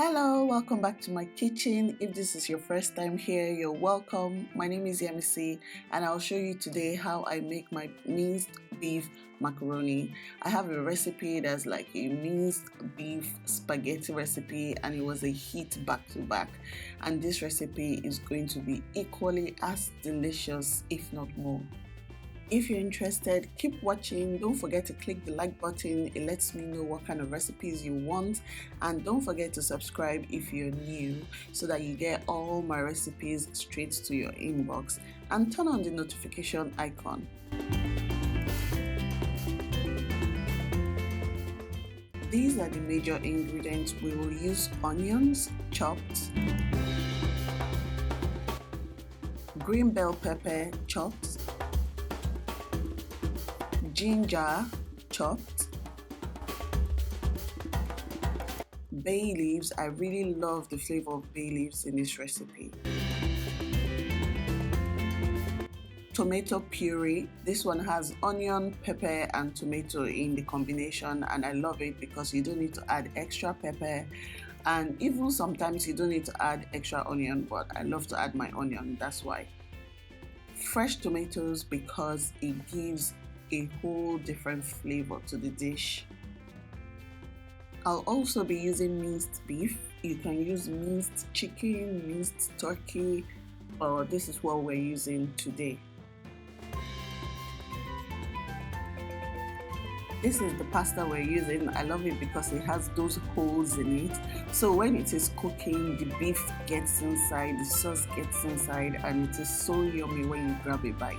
Hello, welcome back to my kitchen. If this is your first time here, you're welcome. My name is Yemmie and I'll show you today how I make my minced beef macaroni. I have a recipe that's like a minced beef spaghetti recipe and it was a hit back to back. And this recipe is going to be equally as delicious, if not more. If you're interested, keep watching. Don't forget to click the like button. It lets me know what kind of recipes you want. And don't forget to subscribe if you're new so that you get all my recipes straight to your inbox. And turn on the notification icon. These are the major ingredients. We will use onions chopped, green bell pepper chopped, ginger chopped, bay leaves. I really love the flavor of bay leaves in this recipe. Tomato puree. This one has onion, pepper and tomato in the combination, and I love it because you don't need to add extra pepper, and even sometimes you don't need to add extra onion, but I love to add my onion, that's why. Fresh tomatoes because it gives a whole different flavor to the dish. I'll also be using minced beef. You can use minced chicken, minced turkey, or this is what we're using today. This is the pasta we're using. I love it because it has those holes in it. So when it is cooking, the beef gets inside, the sauce gets inside, and it is so yummy when you grab a bite.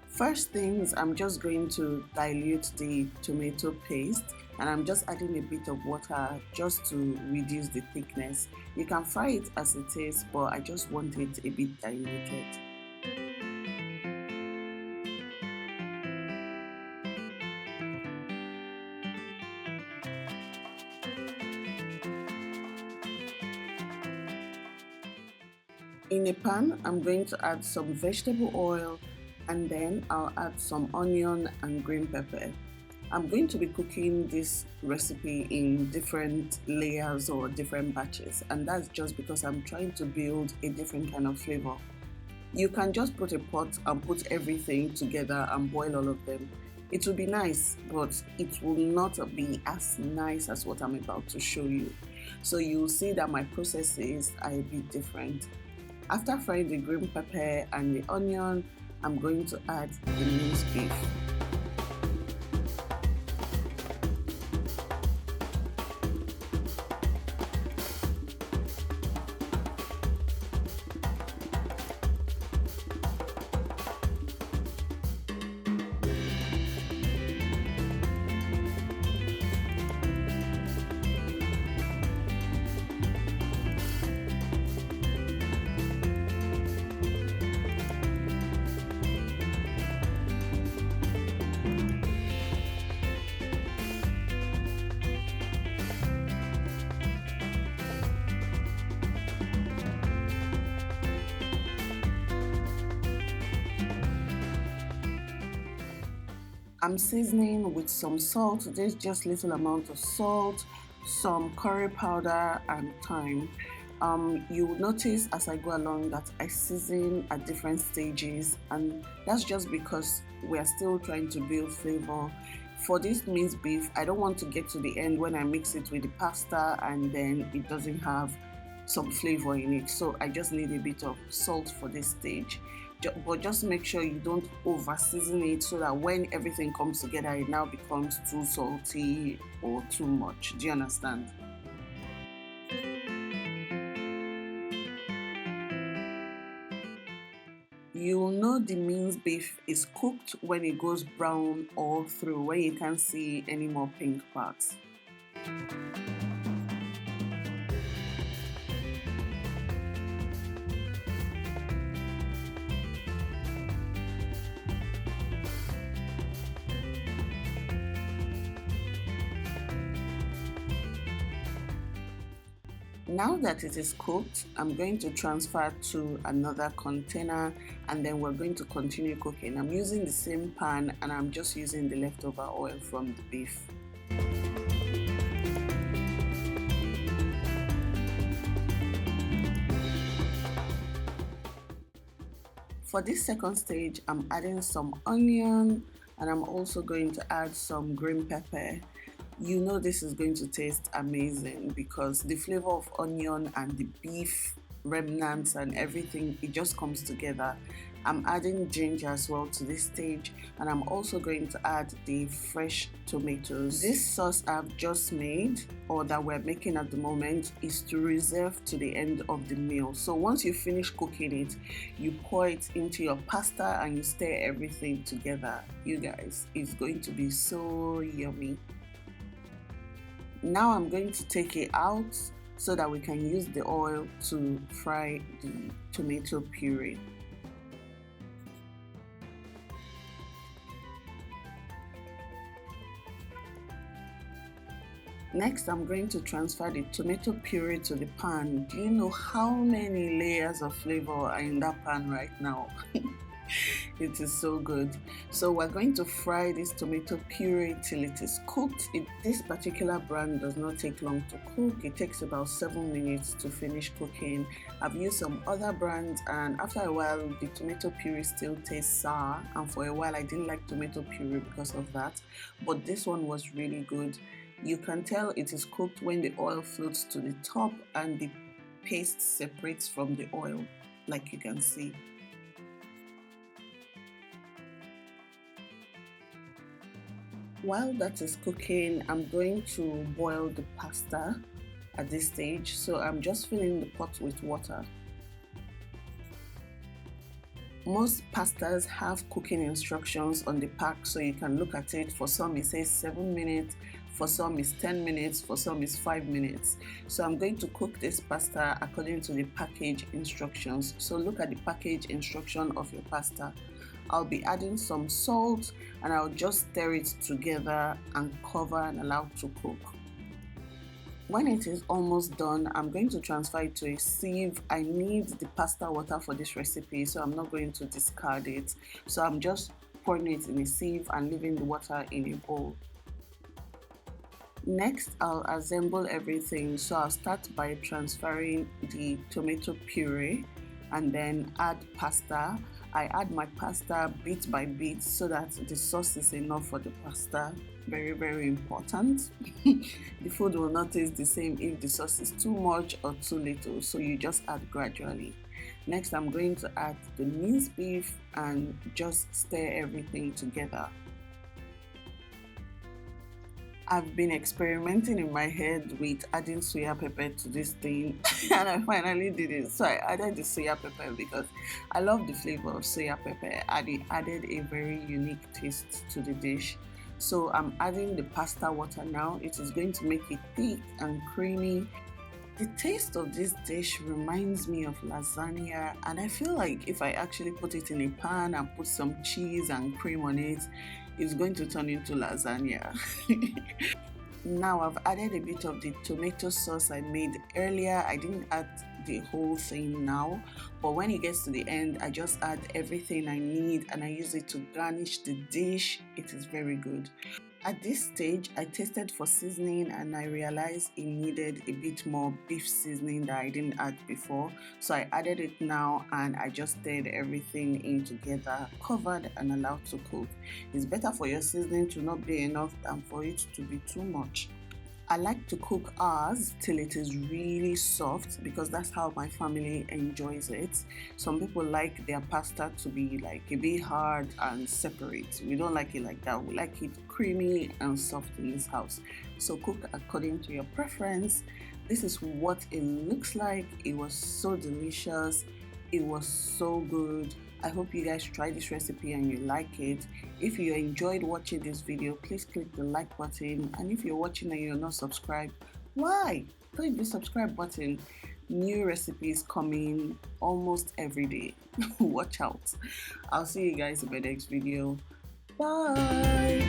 First things, I'm just going to dilute the tomato paste and I'm just adding a bit of water just to reduce the thickness. You can fry it as it is, but I just want it a bit diluted. In a pan, I'm going to add some vegetable oil and then I'll add some onion and green pepper. I'm going to be cooking this recipe in different layers or different batches, and that's just because I'm trying to build a different kind of flavor. You can just put a pot and put everything together and boil all of them. It will be nice, but it will not be as nice as what I'm about to show you. So you'll see that my processes are a bit different. After frying the green pepper and the onion, I'm going to add the minced beef. I'm seasoning with some salt. There's just little amount of salt, some curry powder and thyme. You will notice as I go along that I season at different stages, and that's just because we are still trying to build flavor. For this minced beef, I don't want to get to the end when I mix it with the pasta and then it doesn't have some flavor in it. So I just need a bit of salt for this stage. But just make sure you don't over season it so that when everything comes together it now becomes too salty or too much. Do you understand? You'll know the minced beef is cooked when it goes brown all through, when you can't see any more pink parts. Now that it is cooked, I'm going to transfer to another container and then we're going to continue cooking. I'm using the same pan and I'm just using the leftover oil from the beef. For this second stage, I'm adding some onion and I'm also going to add some green pepper. You know this is going to taste amazing because the flavor of onion and the beef remnants and everything, it just comes together. I'm adding ginger as well to this stage, and I'm also going to add the fresh tomatoes. This sauce I've just made, or that we're making at the moment, is to reserve to the end of the meal. So once you finish cooking it, you pour it into your pasta and you stir everything together. You guys, it's going to be so yummy. Now I'm going to take it out so that we can use the oil to fry the tomato puree. Next, I'm going to transfer the tomato puree to the pan. Do you know how many layers of flavor are in that pan right now? It is so good. So we're going to fry this tomato puree till it is cooked. This particular brand does not take long to cook. It takes about 7 minutes to finish cooking. I've used some other brands and after a while the tomato puree still tastes sour, and for a while I didn't like tomato puree because of that, but this one was really good. You can tell it is cooked when the oil floats to the top and the paste separates from the oil, like you can see. While that is cooking, I'm going to boil the pasta at this stage. So I'm just filling the pot with water. Most pastas have cooking instructions on the pack, so you can look at it. For some it says 7 minutes, for some it's 10 minutes, for some it's 5 minutes. So I'm going to cook this pasta according to the package instructions. So look at the package instruction of your pasta. I'll be adding some salt and I'll just stir it together and cover and allow to cook. When it is almost done, I'm going to transfer it to a sieve. I need the pasta water for this recipe, so I'm not going to discard it. So I'm just pouring it in a sieve and leaving the water in a bowl. Next, I'll assemble everything. So I'll start by transferring the tomato puree and then add pasta. I add my pasta bit by bit so that the sauce is enough for the pasta. Very, very important. The food will not taste the same if the sauce is too much or too little, so you just add gradually. Next, I'm going to add the minced beef and just stir everything together. I've been experimenting in my head with adding soya pepper to this thing and I finally did it. So I added the soya pepper because I love the flavor of soya pepper and it added a very unique taste to the dish. So I'm adding the pasta water now. It is going to make it thick and creamy. The taste of this dish reminds me of lasagna, and I feel like if I actually put it in a pan and put some cheese and cream on it, it's going to turn into lasagna. Now I've added a bit of the tomato sauce I made earlier. I didn't add the whole thing now, but when it gets to the end, I just add everything I need and I use it to garnish the dish. It is very good. At this stage, I tasted for seasoning and I realized it needed a bit more beef seasoning that I didn't add before. So I added it now and I just stirred everything in together, covered and allowed to cook. It's better for your seasoning to not be enough than for it to be too much. I like to cook ours till it is really soft because that's how my family enjoys it. Some people like their pasta to be like a bit hard and separate. We don't like it like that. We like it creamy and soft in this house. So cook according to your preference. This is what it looks like. It was so delicious. It was so good. I hope you guys try this recipe and you like it. If you enjoyed watching this video, please click the like button. And if you're watching and you're not subscribed, why? Click the subscribe button. New recipes coming almost every day. Watch out. I'll see you guys in my next video. Bye.